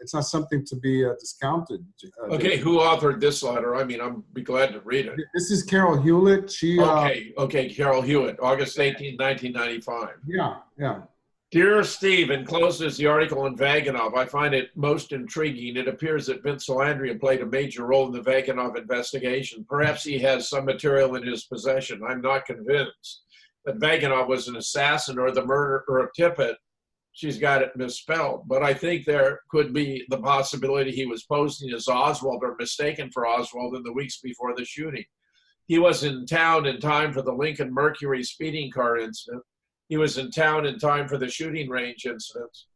something to be discounted. Okay, who authored this letter? I mean, I'd be glad to read it. This is Carol Hewlett. She. Okay, Carol Hewitt, August 18, 1995. Yeah. Dear Steve, enclosed is the article on Vaganov. I find it most intriguing. It appears that Vince Salandria played a major role in the Vaganov investigation. Perhaps he has some material in his possession. I'm not convinced that Vaganov was an assassin or the murderer of Tippit. She's got it misspelled. But I think there could be the possibility he was posing as Oswald or mistaken for Oswald in the weeks before the shooting. He was in town in time for the Lincoln Mercury speeding car incident. He was in town in time for the shooting range incidents.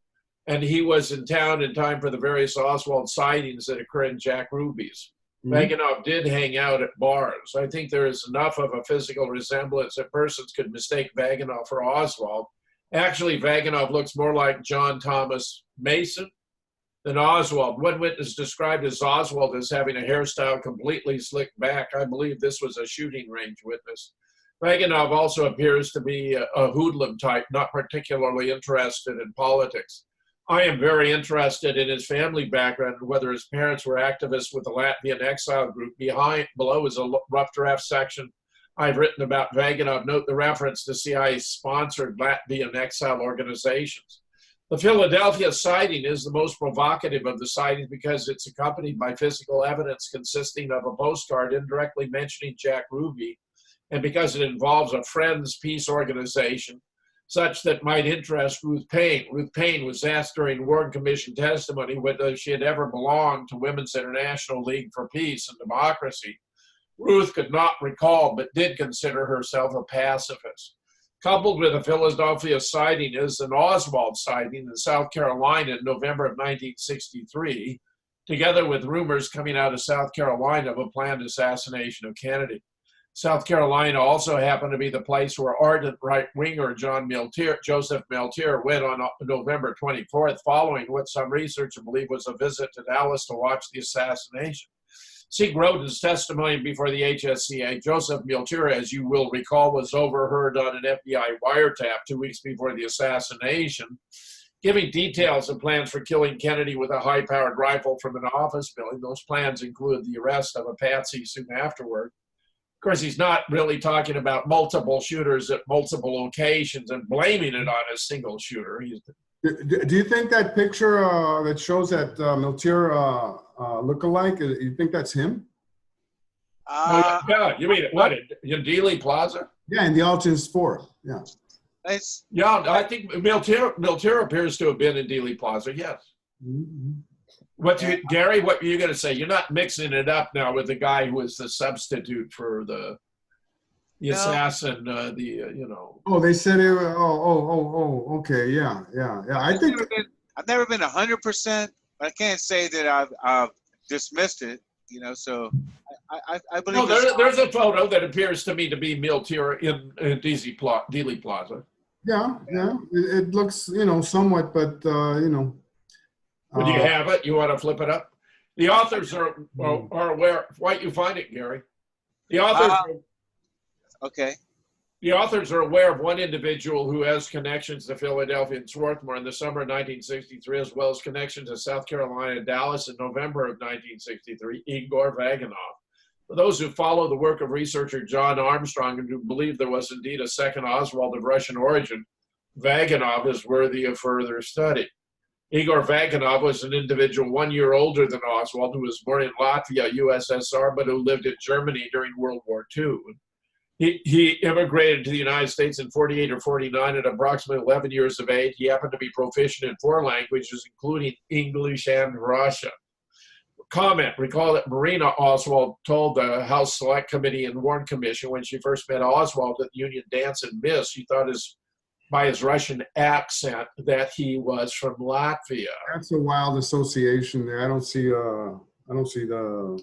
And he was in town in time for the various Oswald sightings that occur in Jack Ruby's. Mm-hmm. Vaganov did hang out at bars. I think there is enough of a physical resemblance that persons could mistake Vaganov for Oswald. Actually, Vaganov looks more like John Thomas Mason than Oswald. One witness described as Oswald as having a hairstyle completely slicked back. I believe this was a shooting range witness. Vaganov also appears to be a hoodlum type, not particularly interested in politics. I am very interested in his family background and whether his parents were activists with the Latvian exile group. Below is a rough draft section I've written about Vaganov. Note the reference to CIA-sponsored Latvian exile organizations. The Philadelphia sighting is the most provocative of the sightings because it's accompanied by physical evidence consisting of a postcard indirectly mentioning Jack Ruby, and because it involves a Friends Peace organization, such that might interest Ruth Paine. Ruth Paine was asked during Warren Commission testimony whether she had ever belonged to Women's International League for Peace and Democracy. Ruth could not recall, but did consider herself a pacifist. Coupled with a Philadelphia sighting is an Oswald sighting in South Carolina in November of 1963, together with rumors coming out of South Carolina of a planned assassination of Kennedy. South Carolina also happened to be the place where ardent right-winger Joseph Miltier went on November 24th, following what some researchers believe was a visit to Dallas to watch the assassination. Sieg wrote his testimony before the HSCA. Joseph Miltier, as you will recall, was overheard on an FBI wiretap 2 weeks before the assassination, giving details of plans for killing Kennedy with a high-powered rifle from an office building. Those plans include the arrest of a patsy soon afterward. Of course, he's not really talking about multiple shooters at multiple locations and blaming it on a single shooter. Do you think that picture that shows that Miltier look-alike, you think that's him? Yeah, you mean what, in Dealey Plaza? Yeah, in the Alton's 4th, yeah. Yeah, I think Miltier appears to have been in Dealey Plaza, yes. Mm-hmm. Gary, what were you going to say? You're not mixing it up now with the guy who was the substitute for the assassin, Oh, they said it. Okay, yeah. I've never been 100%, but I can't say that I've dismissed it. So I believe. No, there's a photo that appears to me to be Miltier in Dealey Plaza. Yeah. It looks, somewhat, but Would you have it? You want to flip it up? The authors are aware. Why don't you find it, Gary? The authors. Okay. The authors are aware of one individual who has connections to Philadelphia and Swarthmore in the summer of 1963, as well as connections to South Carolina and Dallas in November of 1963, Igor Vaganov. For those who follow the work of researcher John Armstrong and who believe there was indeed a second Oswald of Russian origin, Vaganov is worthy of further study. Igor Vaganov was an individual 1 year older than Oswald, who was born in Latvia, USSR, but who lived in Germany during World War II. He immigrated to the United States in 48 or 49 at approximately 11 years of age. He happened to be proficient in 4 languages, including English and Russian. Comment, recall that Marina Oswald told the House Select Committee and Warren Commission when she first met Oswald at the Union Dance and Miss, she thought by his Russian accent that he was from Latvia. That's a wild association there. I don't see the...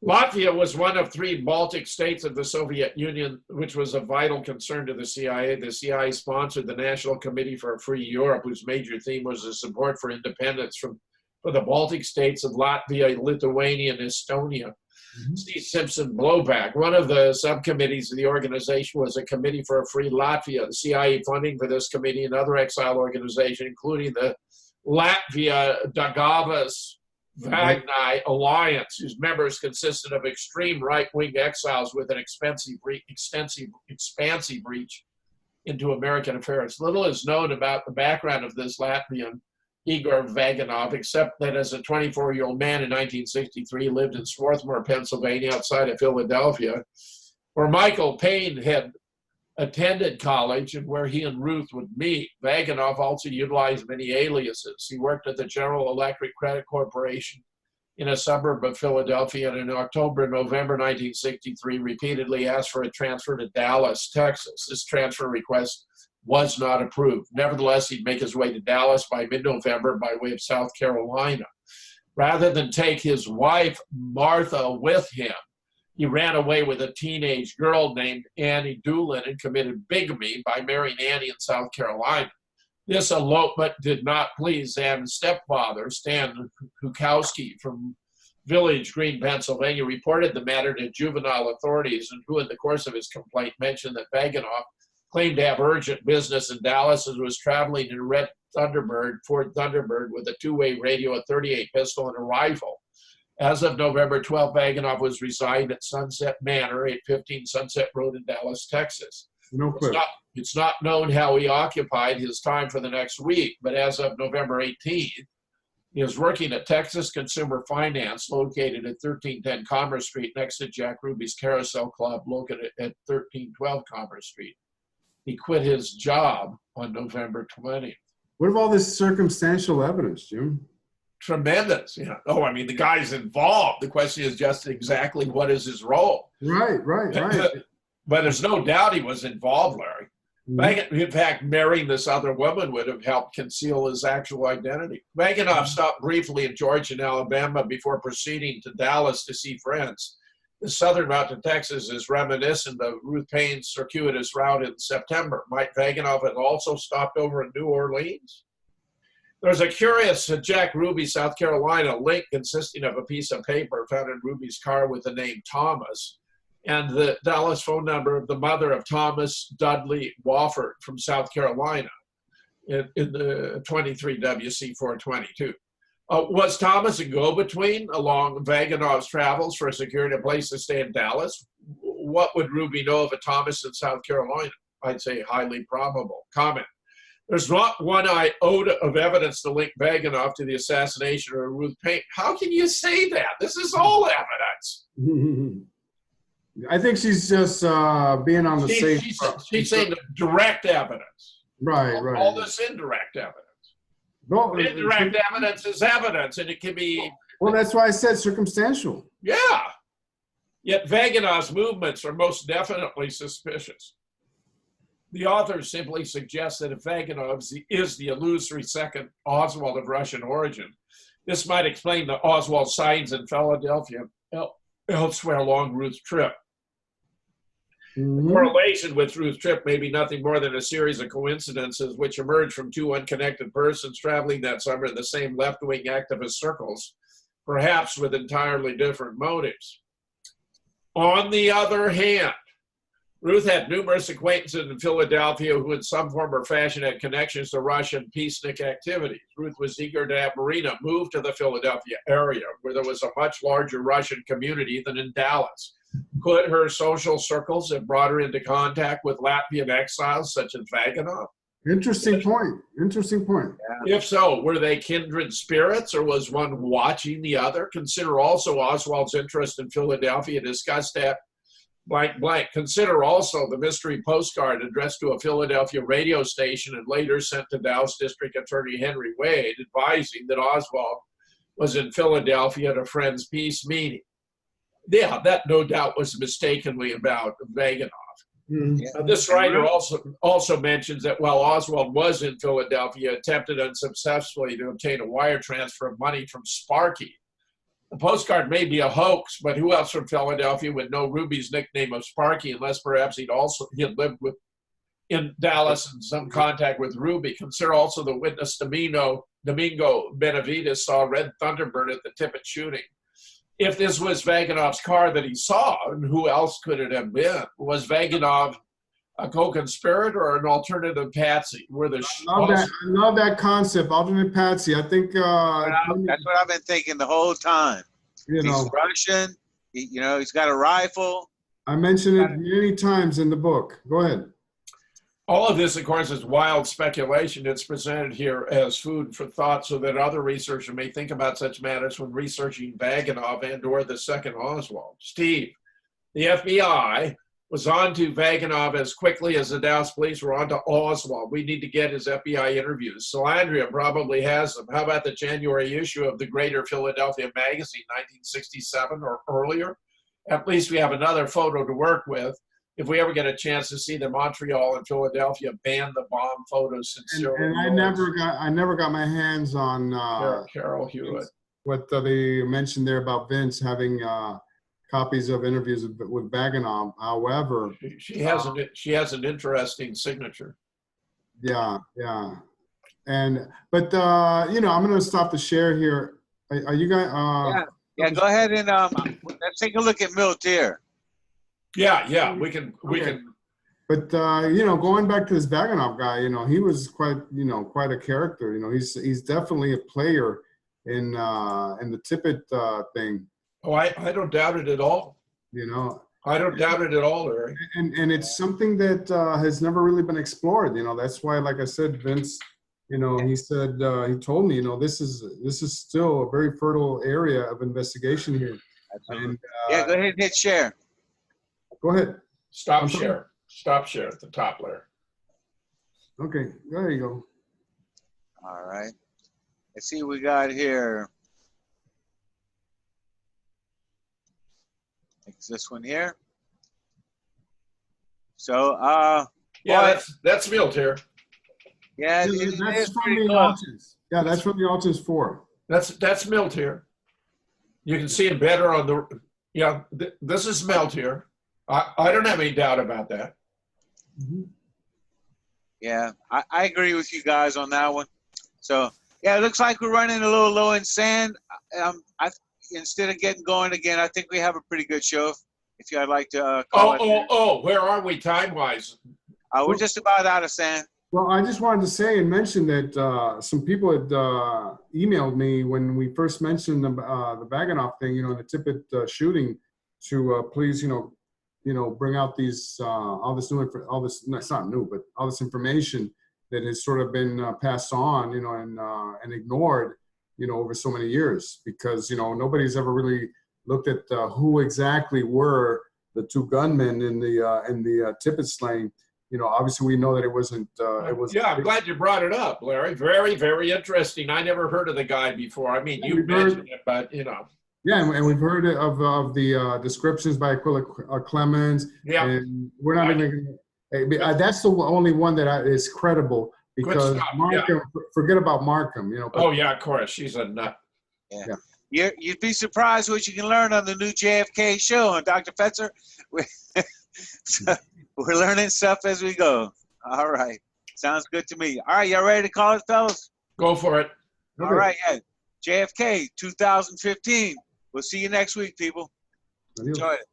Latvia was one of 3 Baltic states of the Soviet Union, which was a vital concern to the CIA. The CIA sponsored the National Committee for a Free Europe, whose major theme was the support for independence for the Baltic states of Latvia, Lithuania, and Estonia. Mm-hmm. See Simpson blowback. One of the subcommittees of the organization was a Committee for a Free Latvia. The CIA funding for this committee and other exile organizations, including the Latvia Dagavas Vagnai Alliance, whose members consisted of extreme right-wing exiles with an expansive reach into American affairs. Little is known about the background of this Latvian Igor Vaganov, except that as a 24-year-old man in 1963, he lived in Swarthmore, Pennsylvania, outside of Philadelphia, where Michael Payne had attended college and where he and Ruth would meet. Vaganov also utilized many aliases. He worked at the General Electric Credit Corporation in a suburb of Philadelphia, and in October and November 1963 repeatedly asked for a transfer to Dallas, Texas. This transfer request was not approved. Nevertheless, he'd make his way to Dallas by mid-November by way of South Carolina. Rather than take his wife, Martha, with him, he ran away with a teenage girl named Annie Doolin and committed bigamy by marrying Annie in South Carolina. This elopement did not please Anne's stepfather, Stan Hukowski from Village Green, Pennsylvania, reported the matter to juvenile authorities, and who in the course of his complaint mentioned that Vaganov claimed to have urgent business in Dallas and was traveling in a red Ford Thunderbird with a 2-way radio, a .38 pistol, and a rifle. As of November 12, Vaganov was residing at Sunset Manor, 815 Sunset Road in Dallas, Texas. No clue. It's not known how he occupied his time for the next week, but as of November 18th, he was working at Texas Consumer Finance, located at 1310 Commerce Street, next to Jack Ruby's Carousel Club, located at 1312 Commerce Street. He quit his job on November 20th. What of all this circumstantial evidence, Jim? Tremendous. The guy's involved. The question is just exactly what is his role. Right. But there's no doubt he was involved, Larry. In fact, marrying this other woman would have helped conceal his actual identity. Vaganov stopped briefly in Georgia, Alabama, before proceeding to Dallas to see friends. The southern route to Texas is reminiscent of Ruth Payne's circuitous route in September. Might Vaganov have also stopped over in New Orleans? There's a curious Jack Ruby, South Carolina link consisting of a piece of paper found in Ruby's car with the name Thomas and the Dallas phone number of the mother of Thomas Dudley Wofford from South Carolina in the 23 WC 422. Was Thomas a go-between along Vaganov's travels for securing a place to stay in Dallas? What would Ruby know of a Thomas in South Carolina? I'd say highly probable. Comment. There's not one iota of evidence to link Vaganov to the assassination of Ruth Payne. How can you say that? This is all evidence. I think she's just being on the safe. She's saying direct evidence. Right. All this indirect evidence. No, indirect evidence is evidence, and it can be. Well, that's why I said circumstantial. Yeah. Yet Vaganov's movements are most definitely suspicious. The author simply suggests that if Vaganov is the illusory second Oswald of Russian origin, this might explain the Oswald sightings in Philadelphia elsewhere along Ruth's trip. The correlation with Ruth's trip may be nothing more than a series of coincidences which emerge from two unconnected persons traveling that summer in the same left-wing activist circles, perhaps with entirely different motives. On the other hand, Ruth had numerous acquaintances in Philadelphia who in some form or fashion had connections to Russian peacenik activities. Ruth was eager to have Marina move to the Philadelphia area where there was a much larger Russian community than in Dallas. Could her social circles have brought her into contact with Latvian exiles such as Vaganov? Interesting point. Yeah. If so, were they kindred spirits or was one watching the other? Consider also Oswald's interest in Philadelphia discussed at blank blank. Consider also the mystery postcard addressed to a Philadelphia radio station and later sent to Dallas District Attorney Henry Wade advising that Oswald was in Philadelphia at a Friends Peace meeting. Yeah, that no doubt was mistakenly about Vaganov. This writer also mentions that while Oswald was in Philadelphia, attempted unsuccessfully to obtain a wire transfer of money from Sparky. The postcard may be a hoax, but who else from Philadelphia would know Ruby's nickname of Sparky unless perhaps he had lived in Dallas in some contact with Ruby. Consider also the witness Domingo Benavides saw Red Thunderbird at the Tippit shooting. If this was Vaganov's car that he saw, and who else could it have been? Was Vaganov a co-conspirator or an alternative patsy? I love that concept, alternate patsy. I think that's what I've been thinking the whole time. He's Russian. He's got a rifle. I mentioned it many times in the book. Go ahead. All of this, of course, is wild speculation. It's presented here as food for thought so that other researchers may think about such matters when researching Vaganov and or the second Oswald. Steve, the FBI was on to Vaganov as quickly as the Dallas police were on to Oswald. We need to get his FBI interviews. Salandria probably has them. How about the January issue of the Greater Philadelphia Magazine, 1967 or earlier? At least we have another photo to work with. If we ever get a chance to see the Montreal and Philadelphia ban the bomb photos sincerely. And I never got my hands on Carol Hewitt. What they mentioned there about Vince having copies of interviews with Vaganov. However, she has an interesting signature. Yeah. But I'm going to stop the share here. Are you guys? Yeah. Go ahead and let's take a look at Miltier. Yeah, we can. But going back to this Vaganov guy, he was quite a character. He's definitely a player in the Tippit thing. Oh, I don't doubt it at all. I don't doubt it at all, Larry. And it's something that has never really been explored. That's why, like I said, Vince, he said he told me, this is still a very fertile area of investigation here. And, go ahead and hit share. Go ahead. Stop share at the top, Larry. Okay, there you go. All right. Let's see what we got here. It's this one here. So, Yeah, that's military. Yeah, Yeah, it that's is from pretty the close. Altus. Yeah, that's from the Altus 4. That's military. You can see it better on the, yeah, this is military. I don't have any doubt about that. Mm-hmm. Yeah, I agree with you guys on that one. So, yeah, it looks like we're running a little low in sand. Instead of getting going again, I think we have a pretty good show. If you'd like to call it. Where are we time-wise? We're just about out of sand. Well, I just wanted to say and mention that some people had emailed me when we first mentioned the Vaganov thing, you know, the Tippit shooting, to please, you know, bring out these all this it's not new, but all this information that has sort of been passed on, you know, and ignored, you know, over so many years, because, you know, nobody's ever really looked at who exactly were the two gunmen in the Tippit slaying. You know, obviously we know that it wasn't. Yeah, I'm glad you brought it up, Larry. Very, very interesting. I never heard of the guy before. I mean, you mentioned it, but you know. Yeah, and we've heard of the descriptions by Aquila Clemens. Yeah. And we're not even. That's the only one that is credible, because Markham. Yeah. Forget about Markham. You know. Oh yeah, of course, she's a nut. Yeah. You'd be surprised what you can learn on the new JFK show on Dr. Fetzer. We're learning stuff as we go. All right. Sounds good to me. All right, y'all ready to call it, fellas? Go for it. All right, yeah. JFK 2015. We'll see you next week, people. Enjoy it.